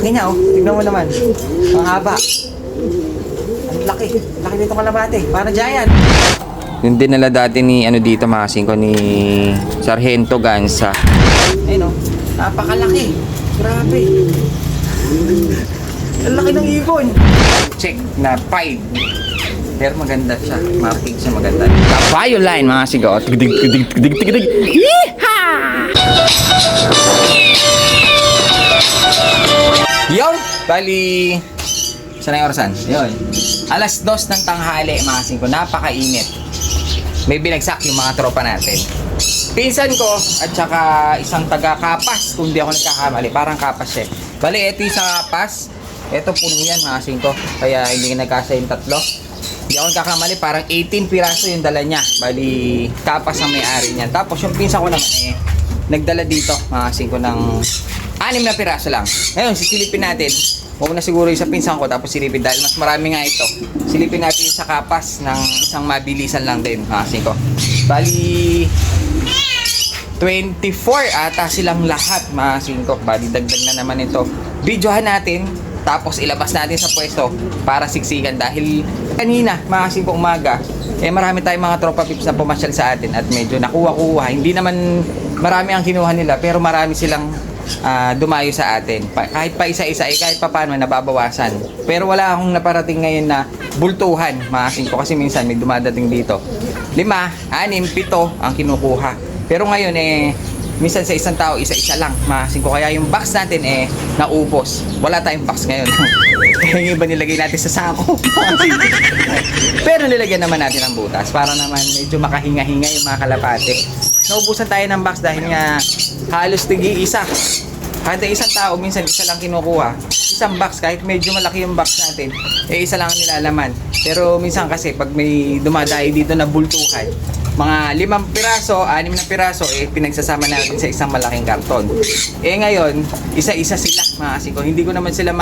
laki niya, oh. Tignan mo naman. Ang haba. Ang laki. Laki nito kalabate. Para giant. Yung dinala dati ni ano dito makasing ko ni Sargento Gansa. Ayun, oh. Napakalaki. Grabe. Ang laki ng ibon. Check na 5. Pero maganda siya. Marking siya maganda. Kabayo line mga sigo. Tigdig. Yeehaw! Yo! Bali, saan na yung orasan? Yun. Alas 2 ng tanghali, mga singko. Napakainit. May binagsak yung mga tropa natin. Pinsan ko at saka isang taga-Kapas, kung di ako nagkakamali. Parang Kapas siya. Bali, ito yung sa Kapas. Ito puno yan, mga singko. Kaya hindi nagkasa yung tatlo. Hindi ako nagkakamali. Parang 18 piraso yung dala niya. Bali, Kapas ang may-ari niya. Tapos yung pinsan ko naman nagdala dito, mga singko, ng 6 na piraso lang. Ngayon, sisilipin natin. Huwag na siguro yung sa pinsan ko, tapos silipin dahil mas marami nga ito. Silipin natin yung sa Kapas ng isang mabilisan lang din, mga singko. Bali, 24 ata silang lahat, mga singko. Bali, dagdag na naman ito. Videohan natin, tapos ilabas natin sa pwesto para siksikan dahil kanina, mga singko, umaga, marami tayong mga tropa pips na pumasyal sa atin at medyo nakuha-kuha. Hindi naman marami ang kinuha nila, pero marami silang dumayo sa atin. Kahit pa isa-isa, kahit pa paano nababawasan. Pero wala akong naparating ngayon na bultuhan, mga singko, kasi minsan may dumadating dito 5, 6, 7 ang kinukuha. Pero ngayon minsan sa isang tao, isa-isa lang, mga singko. Kaya yung box natin naubos. Wala tayong box ngayon. Yung iba nilagay natin sa sako. Pero nilagyan naman natin ng butas para naman medyo makahinga-hinga yung mga kalapate. Naubusan tayo ng box dahil nga halos tigi-isa. Kada isang tao, minsan isa lang kinukuha. Isang box, kahit medyo malaki yung box natin, isa lang ang nilalaman. Pero minsan kasi pag may dumadayo dito na bultuhan, mga 5 piraso, 6 na piraso, pinagsasama natin sa isang malaking karton. Ngayon, isa-isa sila, mga siko. Hindi ko naman sila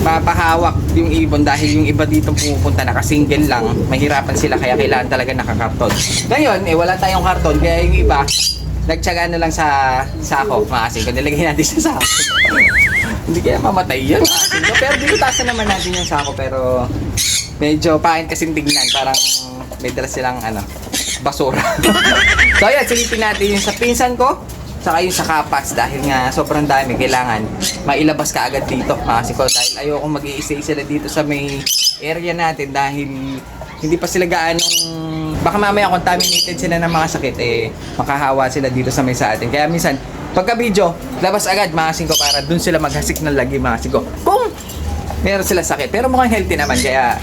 mapahawak yung ibon dahil yung iba dito pumupunta naka-single lang. Mahirapan sila kaya kailangan talaga nakakarton. Ngayon, wala tayong karton kaya yung iba nagtiyaga na lang sa sako, mga siko. Nilagay natin sa sako. Hindi kaya mamatay yun, mga siko. Pero dinutasan naman natin yung sako, pero medyo pangit kasing tignan. Parang may dala silang basura. So ayan, silipin natin yung sa pinsan ko saka yung sa Kapas dahil nga sobrang dami, kailangan mailabas ka agad dito, mga siko, dahil ayoko mag-i-stay sila dito sa may area natin dahil hindi pa sila gaanong, baka mamaya contaminated sila ng mga sakit, makahawa sila dito sa may sa atin. Kaya minsan pagka video, labas agad, mga siko, para dun sila maghasik ng lagi, mga siko, kung meron sila sakit. Pero mukhang healthy naman, kaya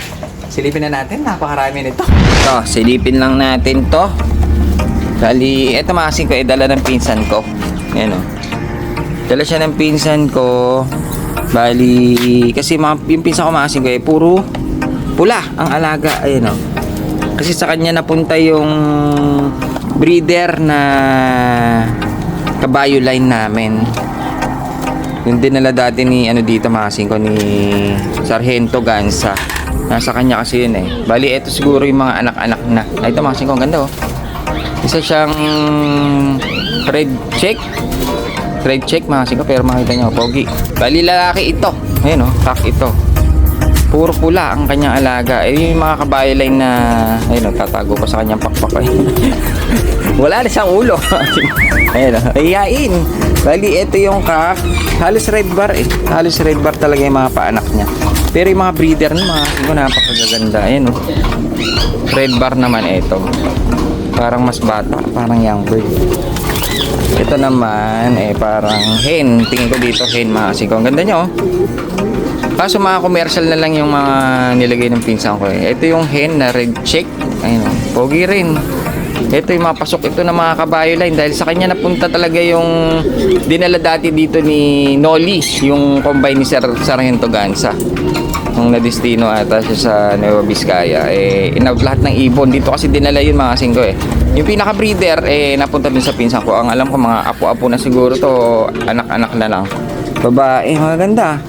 silipin na natin, napakarami nito. So, silipin lang natin to. Bali, eto mga singko, dala ng pinsan ko. Ayan o. Dala siya ng pinsan ko. Bali, kasi yung pinsan ko mga singko, puro pula ang alaga. Ayan o. Kasi sa kanya napunta yung breeder na kabayo line namin. Yung dinala dati ni dito mga singko, ni Sargento Gansa. Nasa kanya kasi yun Bali, ito siguro yung mga anak-anak na. Ito mga singko, ang ganda Isa siyang red check. Red check mga singko, pero makita nyo, pogi. Bali, lalaki ito. Ayan kak ito. Puro pula ang kanyang alaga. Yung mga kabayo line na, ayun tatago pa sa kanyang pakpak. Wala na siyang ulo. Ayan ayain. Bali, ito yung kak. Halos red bar Halos red bar talaga yung mga paanak niya. Pero yung mga breeder ng mga singko, napakagaganda. Ayan red bar naman ito. Parang mas bata, parang young bird. Ito naman parang hen. Tingin ko dito hen, mga singko. Ang ganda nyo Kaso mga commercial na lang yung mga nilagay ng pinsan ko Ito yung hen na red check. Ayun pogi rin. Ito yung mga pasok ito ng mga kabayo line dahil sa kanya napunta talaga yung dinala dati dito ni Noli, yung combine ni Sargento Gansa. Nung nadestino ata siya sa Nueva Vizcaya, lahat ng ibon dito kasi dinala yun, mga singko Yung pinaka breeder napunta dun sa pinsan ko. Ang alam ko mga apo-apo na siguro to, anak-anak na lang. Babae, maganda.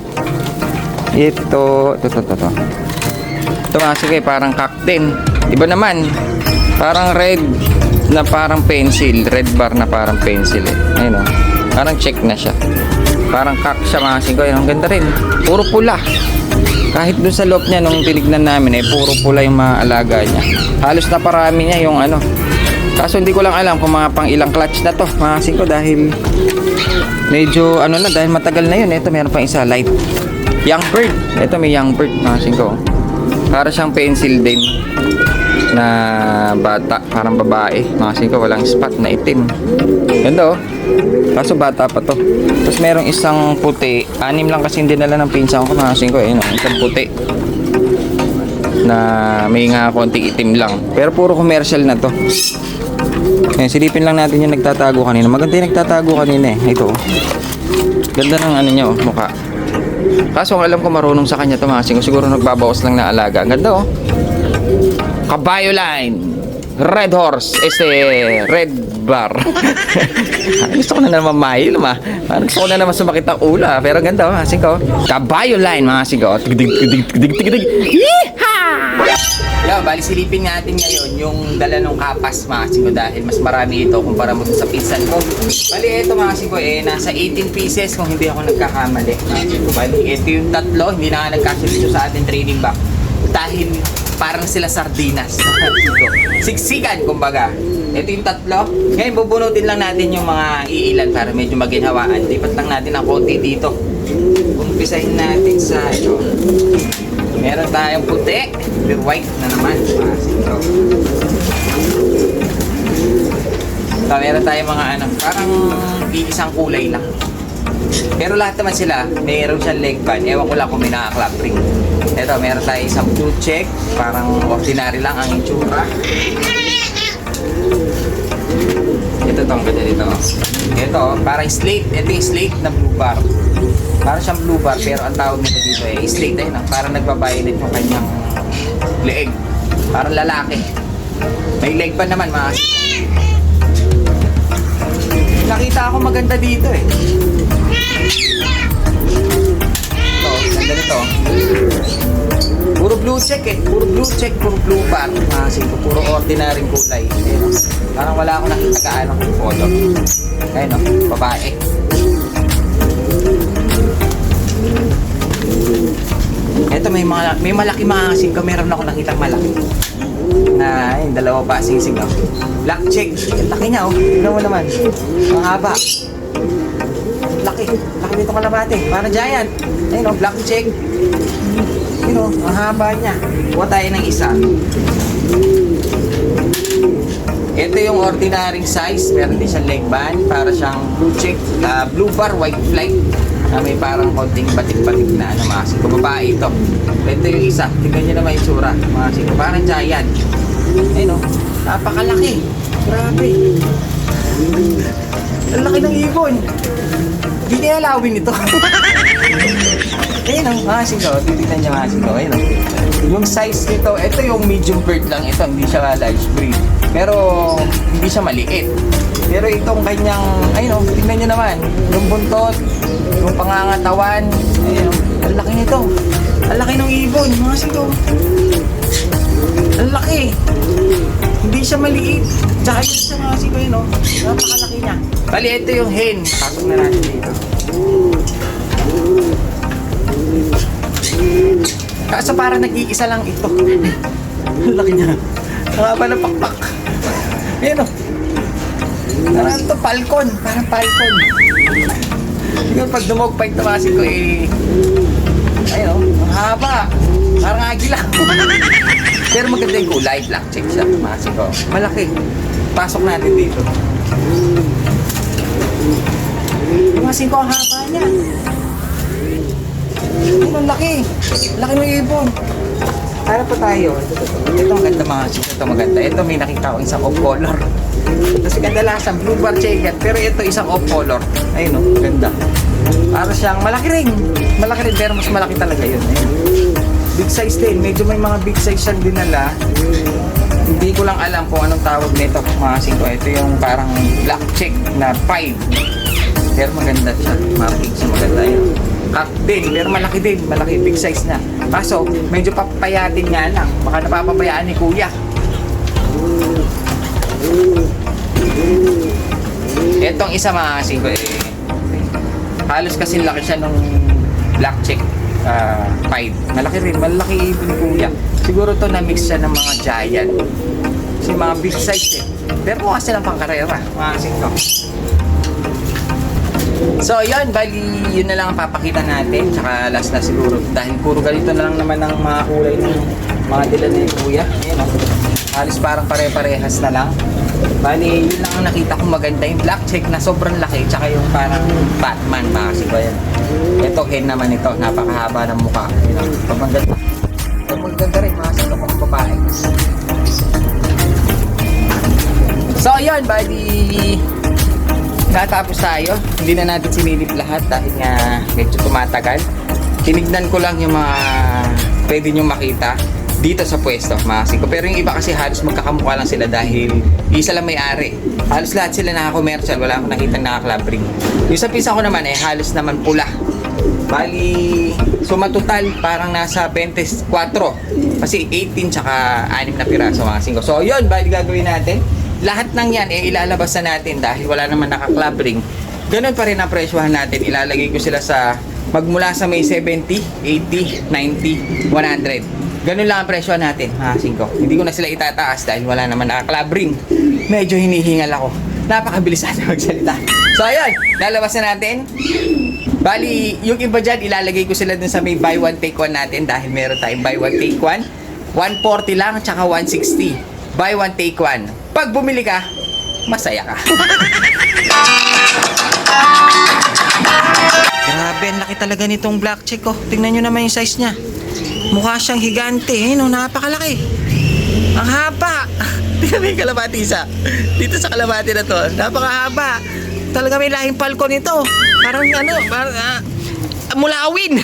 Ito mga singko parang kakten. Iba naman, parang red na parang pencil, red bar na parang pencil Ayun parang check na siya. Parang kak siya mga kasing ko. Ang ganda rin. Puro pula. Kahit dun sa loob niya nung tinignan namin puro pula yung mga alaga niya. Halos na parami niya yung ano. Kaso hindi ko lang alam kung mga pang ilang clutch na to mga kasing ko dahil medyo ano na dahil matagal na yun. Ito meron pang isa light. Young bird. Ito may young bird mga kasing ko. Para siyang pencil din na bata, parang babae. Mga kasing ko walang spot na itim. Ganda oh. Kaso bata pa to. Tapos merong isang puti. 6 lang kasi dinala ng pinsan ko mga kasing ko. Ayun, isang puti na may nga konting itim lang. Pero puro commercial na to. Ayan, silipin lang natin yung nagtatago kanina. Maganda yung nagtatago kanina Ito. Ganda ng ano niya mukha. Kaso alam ko marunong sa kanya to mga kasing ko. Siguro nagbabawas lang na alaga. Ganda oh. Kabayo line. Red horse. Red bar. Gusto ko na naman mahil gusto ko na naman sumakit ang ula. Pero ganda mga kasing ko. Kabayo line mga kasing ko. Tig. Yo, bali silipin natin ngayon yung dala ng kapas mga kasing ko dahil mas marami ito kumpara mo sa pinsan ko. Bali ito mga kasing ko nasa 18 pieces kung hindi ako nagkakamali. Bali ito yung tatlo, hindi na nga nagkasilito sa ating trading bag. Dahil parang sila sardinas. Siksikan kumbaga. Ito yung tatlo. Ngayon bubunutin lang natin yung mga iilan para medyo maginhawaan. Lipat lang natin ang konti dito. Umpisahin natin sa ito. Meron tayong puti. Pure white na naman. Ito. Meron tayong mga ano, parang isang kulay lang. Pero lahat naman sila, mayroon siyang leg band. Ewan ko lang kung may naka-clap ring. Ito, meron tayong isang blue check. Parang ordinary lang ang itsura. Ito tong ganda dito. Ito, parang slate. Ito yung slate na blue bar. Parang siyang blue bar, pero ang tawag nito dito slate ayun. Parang nagbabayonet yung kanyang leeg. Parang lalaki. May leg band naman mga. Nakita ako maganda dito Ito, ganda nito. Puro blue check Puro blue check, puro blue bar. Puro ordinary kulay. Ayun, parang wala akong nakita kaano ng photo. Ayun babae. Ito may malaki mga kasing ko. Meron ako nakitang malaki. Na ayun, dalawa pa sing-sing Black check. Ang laki niya Tignan mo naman. Ang haba. Laki nito kalabate. Parang giant. Ayun black check. Ang haba niya. Kuha tayo ng isa. Ito yung ordinary size. Meron din siyang leg band. Para siyang blue check. Blue bar, white flight. May parang konting batik-batik na mga kasing ko. Babae ito. Ito yung isa. Tignan nyo naman yung tsura. Mga kasing ko. Parang giant. Ayun napakalaki. Grabe. Ang laki ng ibon. Hindi niya alawin ito. Ayun mga kasing ko. Titignan nyo mga kasing ko. Ayun yung size nito. Ito yung medium bird lang ito. Hindi siya large breed. Pero hindi siya maliit. Pero itong kanyang, tingnan nyo naman, yung buntot, yung pangangatawan, ang laki nito. Ang laki ng ibon, mga sito. Ang laki. Hindi siya maliit. Tsaka yun siya mga sito napakalaki niya. Bali, ito yung hen. Pasok na natin dito. Kaso parang nag-iisa lang ito. Ang laki niya. Nakaba na pakpak. Parang ito, falcon. Parang falcon. Yung pag dumog-fight na kasi ko ang haba. Parang agila. Pero maganda yung kulay. Black check siya. Kasi ko. Malaki. Pasok natin dito. Kasi ko ang haba niya. Ang laki. Laki ng ibon. Para pa tayo. Ito maganda mga sis. Ito maganda. Ito may nakita ko isang off-color. Kasi kadalasan blue bar checker. Pero ito isang off-color. Ayun ganda. Para siyang malaki rin. Malaki rin pero mas malaki talaga yun. Big size din. Medyo may mga big size siyang dinala. Hindi ko lang alam kung anong tawag nito mga sis. Ito yung parang black check na 5. Pero maganda siya. Marking siya maganda yun. Cut din, pero malaki din, malaki, big size na. Kaso, medyo papayatin nga lang. Baka napapabayaan ni Kuya. Etong isa mga kasing ko Halos kasi laki siya nung black check pied. Malaki rin, malaki din kuya. Siguro to na-mix siya ng mga giant. Kasi mga big size eh. Pero mukha silang pangkarera, mga singko. So yun, bali yun na lang ang papakita natin. Tsaka last na siguro. Dahil puro ganito na lang naman ang mga kulay ng mga dila ni kuya. Ayan o. Halos parang pare-parehas na lang. Bali, yun lang ang nakita kong maganda. Yung black check na sobrang laki. Tsaka yung parang Batman, mga singko yan. Ito, hen naman ito. Napakahaba ng mukha. Yun o. Pagmaganda. Pagmaganda rin, mga singko kong babae. So yun, bali natapos tayo. Hindi na natin sinilip lahat dahil nga medyo tumatagal. Tinignan ko lang yung mga pwede nyo makita dito sa pwesto, mga singko. Pero yung iba kasi halos magkakamukha lang sila dahil isa lang may-ari. Halos lahat sila naka-commercial. Wala akong nakita naka-club ring. Yung sa pisa ko naman halos naman pula. Bali, sumatotal parang nasa 24. Kasi 18 tsaka 6 na piraso, mga singko. So yun, bali gagawin natin. Lahat ng yan ilalabas na natin dahil wala naman naka-club ring. Ganun pa rin ang presyohan natin. Ilalagay ko sila sa magmula sa may 70, 80, 90, 100. Ganun lang ang presyohan natin, mga singko. Hindi ko na sila itataas dahil wala naman naka-club ring. Medyo hinihingal ako. Napakabilis natin magsalita. So ayun, lalabas na natin. Bali, yung iba dyan, ilalagay ko sila dun sa may buy one take one natin dahil meron tayong buy one take one. 140 lang, tsaka 160. Buy one take one. Pag bumili ka, masaya ka. Grabe, ang laki talaga nitong black check oh. Tingnan nyo naman yung size niya. Mukha siyang higante eh, no? Napakalaki. Ang haba. Tingnan mo yung kalabati isa. Dito sa kalabati na to, napakahaba. Talaga may lahing palko nito. Parang ano, parang mulawin.